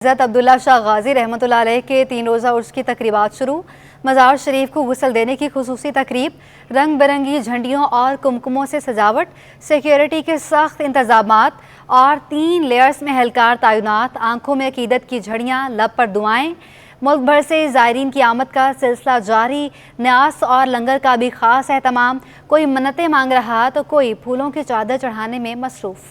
حضرت عبداللہ شاہ غازی رحمۃ اللہ علیہ کے 3 روزہ عرس کی تقریبات شروع۔ مزار شریف کو غسل دینے کی خصوصی تقریب، رنگ برنگی جھنڈیوں اور کمکموں سے سجاوٹ، سیکیورٹی کے سخت انتظامات اور 3 لیئرز میں اہلکار تعینات، آنکھوں میں عقیدت کی جھڑیاں، لب پر دعائیں۔ ملک بھر سے زائرین کی آمد کا سلسلہ جاری، نیاز اور لنگر کا بھی خاص اہتمام، کوئی منتیں مانگ رہا تو کوئی پھولوں کی چادر چڑھانے میں مصروف۔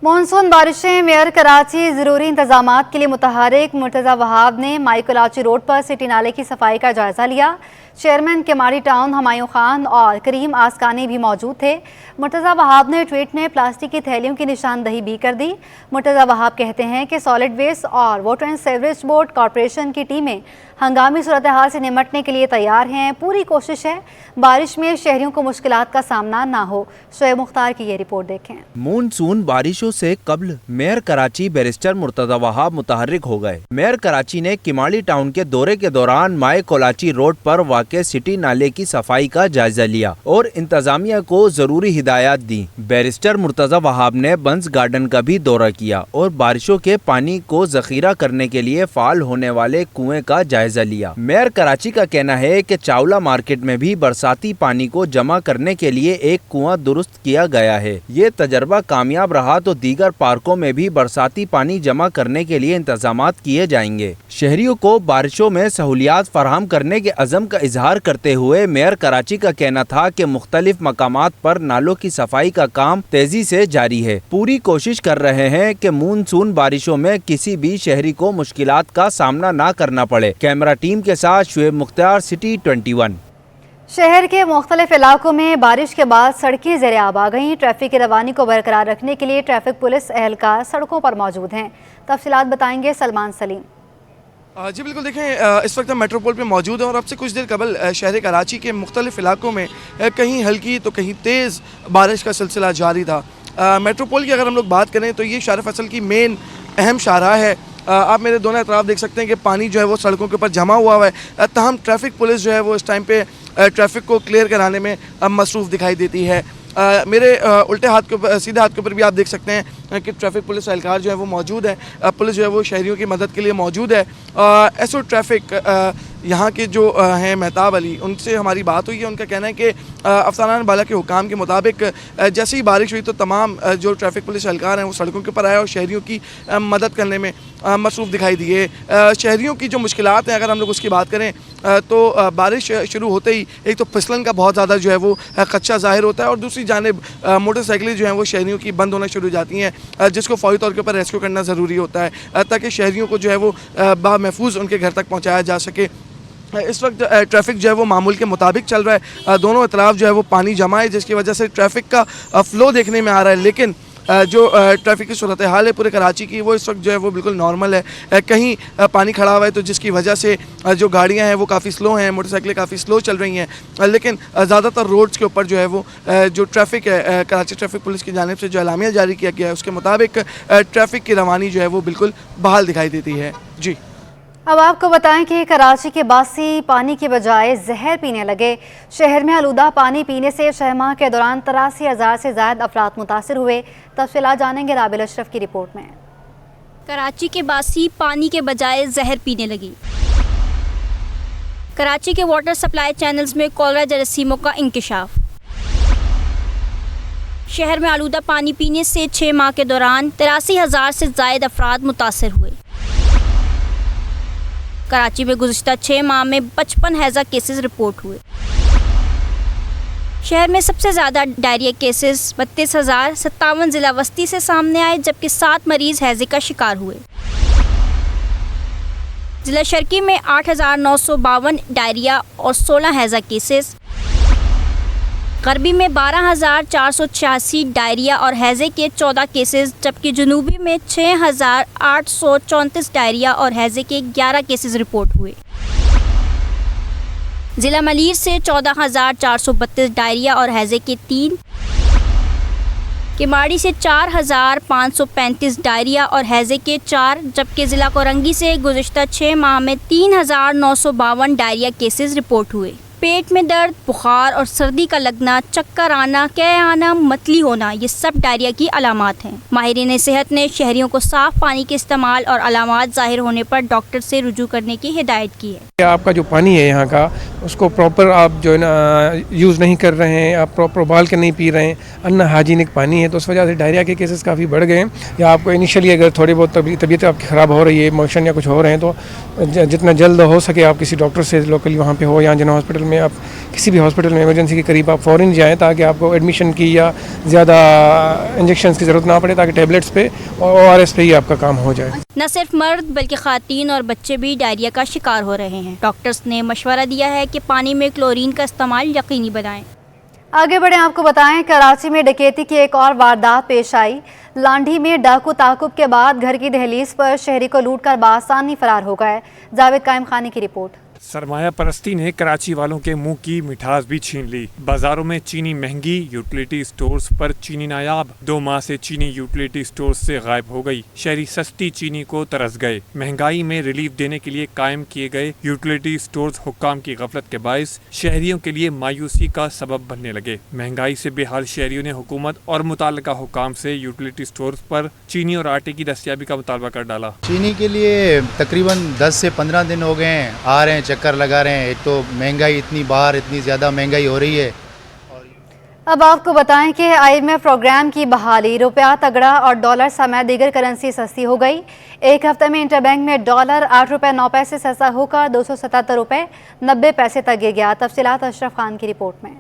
مونسون بارشیں، میئر کراچی ضروری انتظامات کے لیے متحرک۔ مرتضی وہاب نے مائی کراچی روڈ پر سٹی نالے کی صفائی کا جائزہ لیا۔ چیئرمین کماری ٹاؤن ہمایوں خان اور کریم آسکانی بھی موجود تھے۔ مرتضی وہاب نے ٹویٹ میں پلاسٹک کی تھیلیوں کی نشاندہی بھی کر دی۔ مرتضی وہاب کہتے ہیں کہ سالڈ ویسٹ اور water and sewerage board corporation کی ٹیمیں ہنگامی صورتحال سے نمٹنے کے لیے تیار ہیں۔ پوری کوشش ہے بارش میں شہریوں کو مشکلات کا سامنا نہ ہو۔ شعیب مختار کی یہ رپورٹ دیکھیں۔ مونسون بارشوں سے قبل میئر کراچی بیرسٹر مرتضی وہاب متحرک ہو گئے۔ میئر کراچی نے کماڑی ٹاؤن کے دورے کے دوران مائی کراچی روڈ پر واقع سٹی نالے کی صفائی کا جائزہ لیا اور انتظامیہ کو ضروری ہدایات دی۔ بیرسٹر مرتضی وہاب نے بنز گارڈن کا بھی دورہ کیا اور بارشوں کے پانی کو ذخیرہ کرنے کے لیے فعال ہونے والے کنویں کا جائزہ لیا۔ میئر کراچی کا کہنا ہے کہ چاولہ مارکیٹ میں بھی برساتی پانی کو جمع کرنے کے لیے ایک کنواں درست کیا گیا ہے۔ یہ تجربہ کامیاب رہا تو دیگر پارکوں میں بھی برساتی پانی جمع کرنے کے لیے انتظامات کیے جائیں گے۔ شہریوں کو بارشوں میں سہولیات فراہم کرنے کے عزم کا اظہار کرتے ہوئے میئر کراچی کا کہنا تھا کہ مختلف مقامات پر نالوں کی صفائی کا کام تیزی سے جاری ہے۔ پوری کوشش کر رہے ہیں کہ مونسون بارشوں میں کسی بھی شہری کو مشکلات کا سامنا نہ کرنا پڑے۔ کیمرہ ٹیم کے ساتھ شعیب مختار، سٹی 21۔ شہر کے مختلف علاقوں میں بارش کے بعد سڑکیں زیر آب آ گئیں۔ ٹریفک کی روانی کو برقرار رکھنے کے لیے ٹریفک پولیس اہلکار سڑکوں پر موجود ہیں۔ تفصیلات بتائیں گے سلمان سلیم۔ جی بالکل، دیکھیں اس وقت ہم میٹروپول پہ موجود ہیں اور اب سے کچھ دیر قبل شہر کراچی کے مختلف علاقوں میں کہیں ہلکی تو کہیں تیز بارش کا سلسلہ جاری تھا۔ میٹروپول کی اگر ہم لوگ بات کریں تو یہ شارع فیصل کی مین اہم شاہراہ ہے۔ آپ میرے دونوں اطراف دیکھ سکتے ہیں کہ پانی جو ہے وہ سڑکوں کے اوپر جمع ہوا ہے، تاہم ٹریفک پولیس جو ہے وہ اس ٹائم پہ ٹریفک کو کلیئر کرانے میں مصروف دکھائی دیتی ہے۔ میرے الٹے ہاتھ کے اوپر، سیدھے ہاتھ کے اوپر بھی آپ دیکھ سکتے ہیں کہ ٹریفک پولیس اہلکار جو ہے وہ موجود ہے۔ پولیس جو ہے وہ شہریوں کی مدد کے لیے موجود ہے۔ ایسو ٹریفک یہاں کے جو ہیں مہتاب علی، ان سے ہماری بات ہوئی ہے۔ ان کا کہنا ہے کہ افسران بالا کے حکام کے مطابق جیسے ہی بارش ہوئی تو تمام جو ٹریفک پولیس اہلکار ہیں وہ سڑکوں کے اوپر آئے اور شہریوں کی مدد کرنے میں مصروف دکھائی دیے۔ شہریوں کی جو مشکلات ہیں اگر ہم لوگ اس کی بات کریں تو بارش شروع ہوتے ہی ایک تو پھسلن کا بہت زیادہ جو ہے وہ خدشہ ظاہر ہوتا ہے اور دوسری جانب موٹر سائیکلیں جو ہیں وہ شہریوں کی بند ہونا شروع ہو جاتی ہیں، جس کو فوری طور کے اوپر ریسکیو کرنا ضروری ہوتا ہے تاکہ شہریوں کو جو ہے وہ بامحفوظ ان کے گھر تک پہنچایا جا سکے۔ اس وقت ٹریفک جو ہے وہ معمول کے مطابق چل رہا ہے۔ دونوں اطراف جو ہے وہ پانی جمع ہے جس کی وجہ سے ٹریفک کا فلو دیکھنے میں آ رہا ہے، لیکن جو ٹریفک کی صورتحال ہے پورے کراچی کی وہ اس وقت جو ہے وہ بالکل نارمل ہے۔ کہیں پانی کھڑا ہوا ہے تو جس کی وجہ سے جو گاڑیاں ہیں وہ کافی سلو ہیں، موٹر سائیکلیں کافی سلو چل رہی ہیں، لیکن زیادہ تر روڈز کے اوپر جو ہے وہ جو ٹریفک ہے کراچی ٹریفک پولیس کی جانب سے جو اعلامیہ جاری کیا گیا ہے اس کے مطابق ٹریفک کی روانی جو ہے وہ بالکل بحال دکھائی دیتی ہے۔ جی اب آپ کو بتائیں کہ کراچی کے باسی پانی کی بجائے زہر پینے لگے۔ شہر میں آلودہ پانی پینے سے 6 ماہ کے دوران 83,000 سے زائد افراد متاثر ہوئے۔ تفصیلات جانیں گے رابل اشرف کی رپورٹ میں۔ کراچی کے باسی پانی کے بجائے زہر پینے لگی۔ کراچی کے واٹر سپلائی چینلز میں کولرا جراثیموں کا انکشاف۔ شہر میں آلودہ پانی پینے سے 6 ماہ کے دوران 83,000 سے زائد افراد متاثر ہوئے۔ کراچی میں گزشتہ 6 ماہ میں 55 ہیضہ کیسز رپورٹ ہوئے۔ شہر میں سب سے زیادہ ڈائریا کیسز 32,057 ضلع وسطی سے سامنے آئے، جبکہ 7 مریض ہیضے کا شکار ہوئے۔ ضلع شرقی میں 8,952 ڈائریا اور 16 ہیضہ کیسز، غربی میں 12,486 ڈائریا اور ہیضے کے 14 کیسز، جبکہ جنوبی میں 6,834 ڈائریا اور ہیضے کے 11 کیسز رپورٹ ہوئے۔ ضلع ملیر سے 14,432 ڈائریا اور ہیضے کے 3، کماڑی سے 4,535 ڈائریا اور ہیضے کے 4، جبکہ ضلع کورنگی سے گزشتہ 6 ماہ میں 3,952 ڈائریا کیسز رپورٹ ہوئے۔ पेट में दर्द, बुखार और सर्दी का लगना, चक्कर आना, कै आना, मतली होना, ये सब डायरिया की अलामात हैं। माहिरीन सेहत ने शहरियों को साफ पानी के इस्तेमाल और अलामात ज़ाहिर होने पर डॉक्टर से रुजू करने की हिदायत की है। आपका जो पानी है यहाँ का, उसको प्रॉपर आप जो है ना यूज़ नहीं कर रहे हैं, आप प्रॉपर उबाल कर नहीं पी रहे हैं, अनहाइजीनिक पानी है, तो उस वजह से डायरिया के केसेस काफ़ी बढ़ गए हैं। या आपको इनिशियली अगर थोड़ी बहुत तबीयत आपकी ख़राब हो रही है, मोशन या कुछ हो रहे हैं, तो जितना जल्द हो सके आप किसी डॉक्टर से लोकली वहाँ पे हो या जना हॉस्पिटल में, आप किसी भी हॉस्पिटल में इमरजेंसी के करीब आप फ़ौरन जाएँ, ताकि आपको एडमिशन की या ज़्यादा इंजेक्शन की ज़रूरत ना पड़े, ताकि टैबलेट्स पे और ORS पे ही आपका काम हो जाए। न सिर्फ मर्द बल्कि ख़वातीन और बच्चे भी डायरिया का शिकार हो रहे हैं। डॉक्टर्स ने मशवरा दिया है कि पानी में क्लोरीन का इस्तेमाल यकीनी बनाएं। आगे बढ़े, आपको बताएं कराची में डकैती की एक और वारदात पेश आई। लांढी में डाकू ताकुब के बाद घर की दहलीज पर शहरी को लूटकर बासानी फरार हो गए। जावेद कायम खानी की रिपोर्ट। सरमाया परस्ती ने कराची वालों के मुंह की मिठास भी छीन ली। बाजारों में चीनी महंगी, यूटिलिटी स्टोर्स पर चीनी नायाब। 2 माह से चीनी यूटिलिटी स्टोर्स से गायब हो गई। शहरी सस्ती चीनी को तरस गए। महंगाई में रिलीफ देने के लिए कायम किए गए यूटिलिटी स्टोर्स हुक्काम की गफलत के बायस शहरियों के लिए मायूसी का सबब बनने लगे। महंगाई से बेहाल शहरियों ने हुकूमत और मुताल्लिका हुक्काम से यूटिलिटी स्टोर्स पर चीनी और आटे की दस्तयाबी का मुतालबा कर डाला। चीनी के लिए तकरीबन 10 से 15 दिन हो गए हैं, आ रहे हैं, चक्कर लगा रहे हैं। एक तो महंगाई इतनी, बाहर इतनी ज़्यादा महंगाई हो रही है। अब आपको बताएं कि IMF प्रोग्राम की बहाली, रुपया तगड़ा और डॉलर समेत दीगर करेंसी सस्ती हो गई। एक हफ्ते में इंटरबैंक में डॉलर 8 रुपये 9 पैसे सस्ता होकर 277 रुपये 90 पैसे तक गिर गया। तफसीलात अशरफ खान की रिपोर्ट में।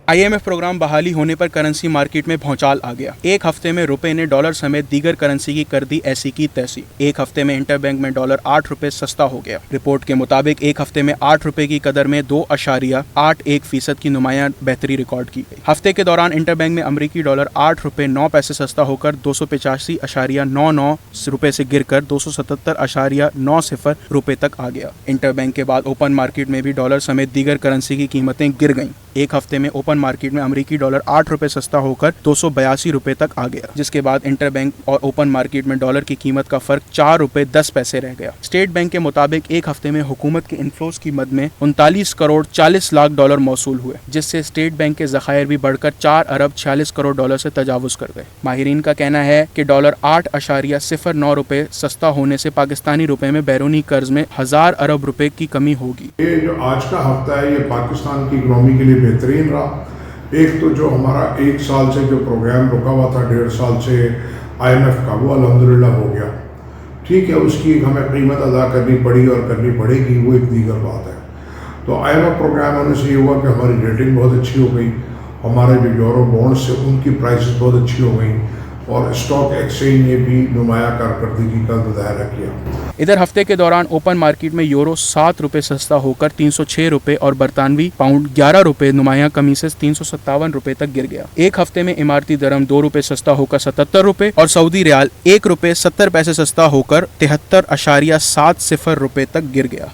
IMF प्रोग्राम बहाली होने पर करेंसी मार्केट में भौचाल आ गया। एक हफ्ते में रुपए ने डॉलर समेत दीगर करेंसी की कर दी ऐसी की तैसी। एक हफ्ते में इंटरबैंक में डॉलर 8 रुपए सस्ता हो गया। रिपोर्ट के मुताबिक एक हफ्ते में 8 रुपए की कदर में 2.81% की नुमायां बेहतरी रिकॉर्ड की गई। हफ्ते के दौरान इंटरबैंक में अमरीकी डॉलर 8 रुपए 9 पैसे सस्ता होकर 285.99 रुपए से गिरकर 277.90 रुपए तक आ गया। इंटरबैंक के बाद ओपन मार्केट में भी डॉलर समेत दीगर करेंसी की कीमतें गिर गईं। एक हफ्ते में ओपन मार्केट में अमरीकी डॉलर 8 रुपए सस्ता होकर 282 रुपए तक आ गया, जिसके बाद इंटरबैंक और ओपन मार्केट में डॉलर की कीमत का फर्क 4 रुपए 10 पैसे रह गया। स्टेट बैंक के मुताबिक एक हफ्ते में हुकूमत के इनफ्लोज की मद में 39 करोड़ 40 लाख डॉलर मौसूल हुए, जिससे स्टेट बैंक के ज़खायर भी बढ़कर 4 अरब 46 करोड़ डॉलर से तजावुज कर गए। माहिरीन का कहना है कि डॉलर 8.09 रुपए सस्ता होने से पाकिस्तानी रुपए में बैरूनी कर्ज में 1000 अरब रुपए की कमी होगी। ये जो आज का हफ्ता है, ये पाकिस्तान की इकनॉमी के लिए बेहतरीन रहा। एक तो जो हमारा 1 साल से जो प्रोग्राम रुका हुआ था, 1.5 साल से IMF का, वो अल्हम्दुलिल्लाह हो गया। ठीक है, उसकी हमें कीमत अदा करनी पड़ी और करनी पड़ेगी, वो एक दीगर बात है। तो IMF प्रोग्राम होने से ये हुआ कि हमारी रेटिंग बहुत अच्छी हो गई, हमारे जो यूरो बॉन्ड्स से उनकी प्राइसेस बहुत अच्छी हो गई, और स्टॉक एक्सचेंज ने भी नुमाया कारकर्दगी का मुजाहरा किया। इधर हफ्ते के दौरान ओपन मार्केट में यूरो 7 रुपए सस्ता होकर 306 रुपए और बरतानवी पाउंड 11 रुपए नुमाया कमी से 357 रुपए तक गिर गया। एक हफ्ते में इमारती दरम 2 रुपए सस्ता होकर 77 रुपए और सऊदी रियाल 1 रुपए 70 पैसे सस्ता होकर 73.70 रुपए तक गिर गया।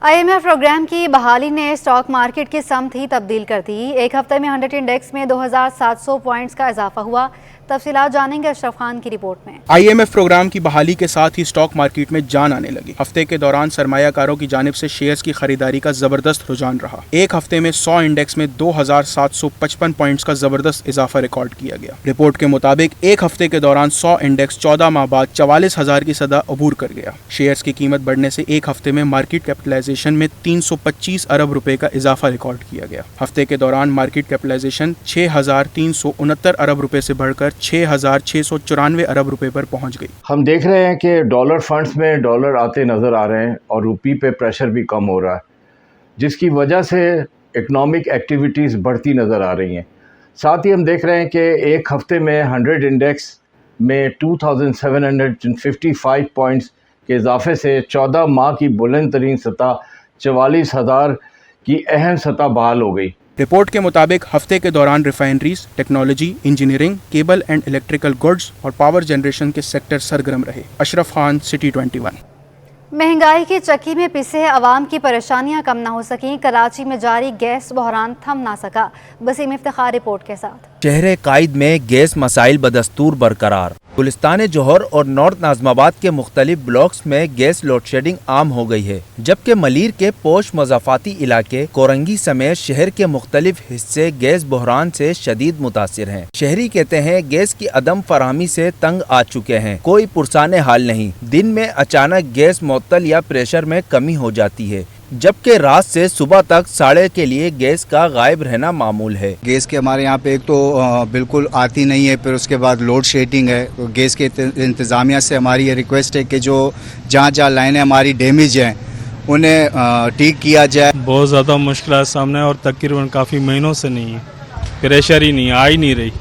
IMF प्रोग्राम की बहाली ने स्टॉक मार्केट की समत ही तब्दील कर दी। एक हफ्ते में 100 इंडेक्स में 2700 पॉइंट्स का इजाफा हुआ। तफसीलात जानेंगे अशरफ खान की रिपोर्ट में। IMF प्रोग्राम की बहाली के साथ ही स्टॉक मार्केट में जान आने लगी। हफ्ते के दौरान सरमायाकारों की जानिब से शेयर्स की खरीदारी का जबरदस्त रुझान रहा। एक हफ्ते में 100 इंडेक्स में 2755 पॉइंट्स का जबरदस्त इजाफा रिकॉर्ड किया गया। रिपोर्ट के मुताबिक एक हफ्ते के दौरान 100 इंडेक्स 14 माह बाद 44,000 की सदा अबूर कर गया। शेयर्स की कीमत बढ़ने से एक हफ्ते में मार्केट कैपिटलाइजेशन में 325 अरब रुपए का इजाफा रिकॉर्ड किया गया। हफ्ते के दौरान मार्केट कैपिटलाइजेशन 6,369 अरब रुपए से बढ़कर 6,694 अरब रुपए पर पहुंच गई। हम देख रहे हैं कि डॉलर फंड्स में डॉलर आते नज़र आ रहे हैं और रुपये पे प्रेशर भी कम हो रहा है, जिसकी वजह से इकनॉमिक एक्टिविटीज़ बढ़ती नज़र आ रही हैं। साथ ही हम देख रहे हैं कि एक हफ्ते में 100 इंडेक्स में 2755 पॉइंट्स के इजाफे से 14 माह की बुलंद तरीन सतह 44,000 की अहम सतह बहाल हो गई। रिपोर्ट के मुताबिक हफ्ते के दौरान refineries, technology, engineering, cable and electrical goods और पावर जनरेशन के सेक्टर सरगर्म रहे। अशरफ खान, सिटी 21। महंगाई की चक्की में पिसे अवाम की परेशानियां कम न हो सकीं। कराची में जारी गैस बहरान थम ना सका। वसीम इफ्तिखार रिपोर्ट के साथ। शहर कायद में गैस मसाइल बदस्तूर बरकरार। गुलिस्तान जौहर और नॉर्थ नाजमाबाद के मुख्तलिफ ब्लॉक्स में गैस लोड शेडिंग आम हो गई है, जबकि मलीर के पोश मज़ाफ़ाती इलाके कोरंगी समेत शहर के मुख्तलिफ हिस्से गैस बहरान से शदीद मुतासिर हैं। शहरी कहते हैं गैस की अदम फराहमी से तंग आ चुके हैं, कोई पुरसाने हाल नहीं। दिन में अचानक गैस मुअत्तल या प्रेशर में कमी हो जाती है, जबकि रात से सुबह तक साड़े के लिए गैस का गायब रहना मामूल है। गैस के हमारे यहाँ पे एक तो बिल्कुल आती नहीं है, फिर उसके बाद लोड शेडिंग है। तो गैस के इंतज़ामिया से हमारी ये रिक्वेस्ट है कि जो जहाँ लाइनें हमारी डैमेज हैं उन्हें ठीक किया जाए। बहुत ज़्यादा मुश्किल सामने और तकरीबन काफ़ी महीनों से नहीं है, प्रेशर ही नहीं आ ही नहीं रही,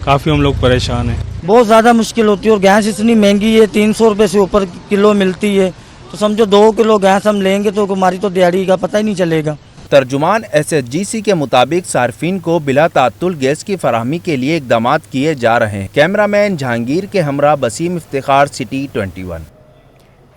काफ़ी हम लोग परेशान हैं। बहुत ज़्यादा मुश्किल होती है और गैस इतनी महंगी है, 300 रुपये से ऊपर किलो मिलती है। तो समझो 2 किलो गैस हम लेंगे तो हमारी तो दिहाड़ी का पता ही नहीं चलेगा। तर्जुमान SHGC के मुताबिक सार्फिन को बिला तात्तुल गैस की फराहमी के लिए इक़दामात किए जा रहे हैं। कैमरामैन जहांगीर के हमरा Basim Iftikhar, city 21।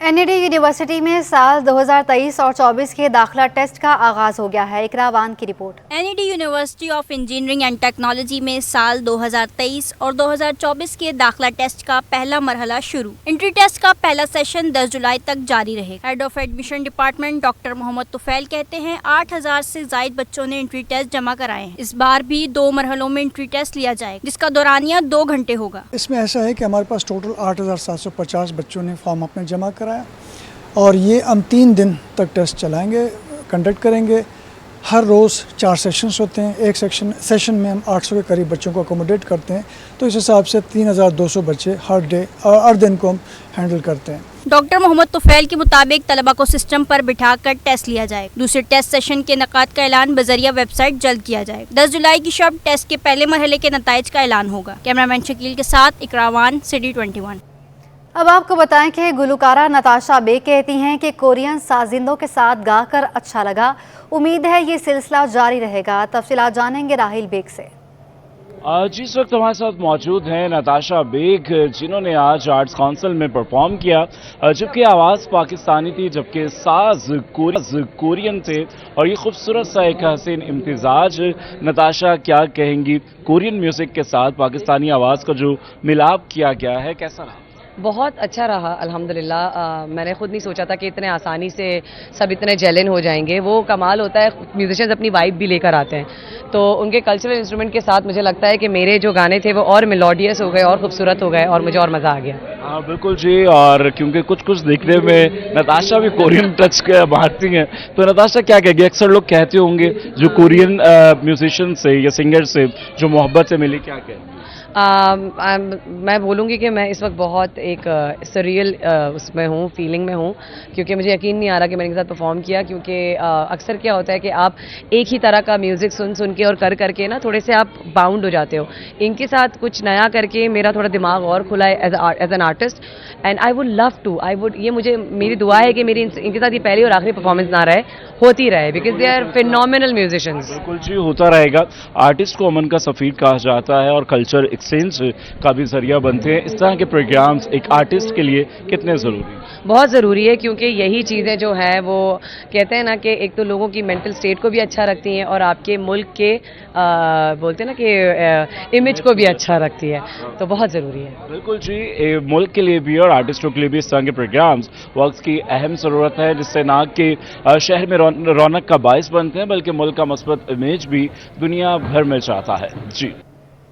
NED university में साल 2023 और 24 के दाखिला टेस्ट का आगाज हो गया है। इकरावान की report. NED university of engineering and technology में साल 2023 और 2024 के दाखिला टेस्ट का पहला मरहला शुरू। एंट्री टेस्ट का पहला सेशन 10 जुलाई तक जारी रहेगा। Head of admission department doctor Mohammad Tufail कहते हैं 8000 से ज्यादा बच्चों ने एंट्री टेस्ट जमा कराए हैं। इस बार भी 2 मरहलों में एंट्री टेस्ट लिया जाएगा, जिसका दौरानिया 2 घंटे होगा। इसमें ऐसा है कि हमारे पास टोटल 8750 बच्चों ने फॉर्म अपने जमा कराया और ये हम 3 दिन तक टेस्ट चलाएंगे, कंडक्ट करेंगे। हर रोज़ 4 सेशंस होते हैं। एक सेशन में हम 800 के करीब बच्चों को अकोमोडेट करते हैं, तो इस हिसाब से 3200 बच्चे हर दिन को हम हैंडल करते हैं। डॉक्टर मोहम्मद तुफैल के मुताबिक तलबा को सिस्टम पर बिठाकर टेस्ट लिया जाए। दूसरे टेस्ट सेशन के नकाद का ऐलान बजरिया वेबसाइट जल्द किया जाए। 10 जुलाई की शब टेस्ट के पहले मरहले के नताइज का ऐलान होगा। कैमरामैन शकील के साथ इकरावान, सिटी 21। अब आपको बताएं कि गुलकारा नताशा बेग कहती हैं कि कोरियन साजिंदों के साथ गाकर अच्छा लगा। उम्मीद है ये सिलसिला जारी रहेगा। तफसीलात जानेंगे राहिल बेग से। जिस वक्त हमारे साथ मौजूद हैं नताशा बेग, जिन्होंने आज आर्ट्स काउंसिल में परफॉर्म किया, जबकि आवाज़ पाकिस्तानी थी, जबकि साज कोरियन थे और ये खूबसूरत सा एक हसीन इम्तिजाज। नताशा क्या कहेंगी कोरियन म्यूज़िक के साथ पाकिस्तानी आवाज़ का जो मिलाप किया गया है, कैसा रहा? बहुत अच्छा रहा अल्हम्दुलिल्लाह। मैंने खुद नहीं सोचा था कि इतने आसानी से सब इतने जेलन हो जाएंगे। वो कमाल होता है, म्यूजिशियंस अपनी वाइब भी लेकर आते हैं, तो उनके कल्चरल इंस्ट्रूमेंट के साथ मुझे लगता है कि मेरे जो गाने थे वो और मेलोडियस हो गए और खूबसूरत हो गए और मुझे और मज़ा आ गया। हाँ बिल्कुल जी, और क्योंकि कुछ देखने में नताशा भी कोरियन टच मारती हैं, तो नताशा क्या कहेगी? अक्सर लोग कहते होंगे जो कोरियन म्यूजिशियन से या सिंगर से जो मोहब्बत से मिली, क्या कहेंगे? मैं बोलूँगी कि मैं इस वक्त बहुत एक सरियल उसमें हूँ, फीलिंग में हूँ, क्योंकि मुझे यकीन नहीं आ रहा कि मैंने इनके साथ परफॉर्म किया। क्योंकि अक्सर क्या होता है कि आप एक ही तरह का म्यूज़िक सुन के और करके ना थोड़े से आप बाउंड हो जाते हो। इनके साथ कुछ नया करके मेरा थोड़ा दिमाग और खुला है as an artist, and I would love to, ये मेरी दुआ है कि मेरी इनके साथ ये पहली और आखिरी परफॉर्मेंस ना रहे, होती रहे, because they are phenomenal musicians. बिल्कुल जी, होता रहेगा। आर्टिस्ट को अमन का सफ़ीर कहा जाता है और कल्चर एक्सचेंज का भी जरिया बनते हैं। इस तरह के प्रोग्राम्स एक आर्टिस्ट के लिए कितने ज़रूरी हैं? बहुत ज़रूरी है, क्योंकि यही चीज़ें जो है वो कहते हैं ना कि एक तो लोगों की मेंटल स्टेट को भी अच्छा रखती हैं और आपके मुल्क के बोलते हैं ना कि इमेज को भी अच्छा रखती है, तो बहुत ज़रूरी है। बिल्कुल जी, मुल्क के लिए भी और आर्टिस्टों के लिए भी इस तरह के प्रोग्राम्स वक्त की अहम ज़रूरत है, जिससे ना कि शहर में रौनक का बायस बनते हैं, बल्कि मुल्क का मस्बत इमेज भी दुनिया भर में चाहता है। जी।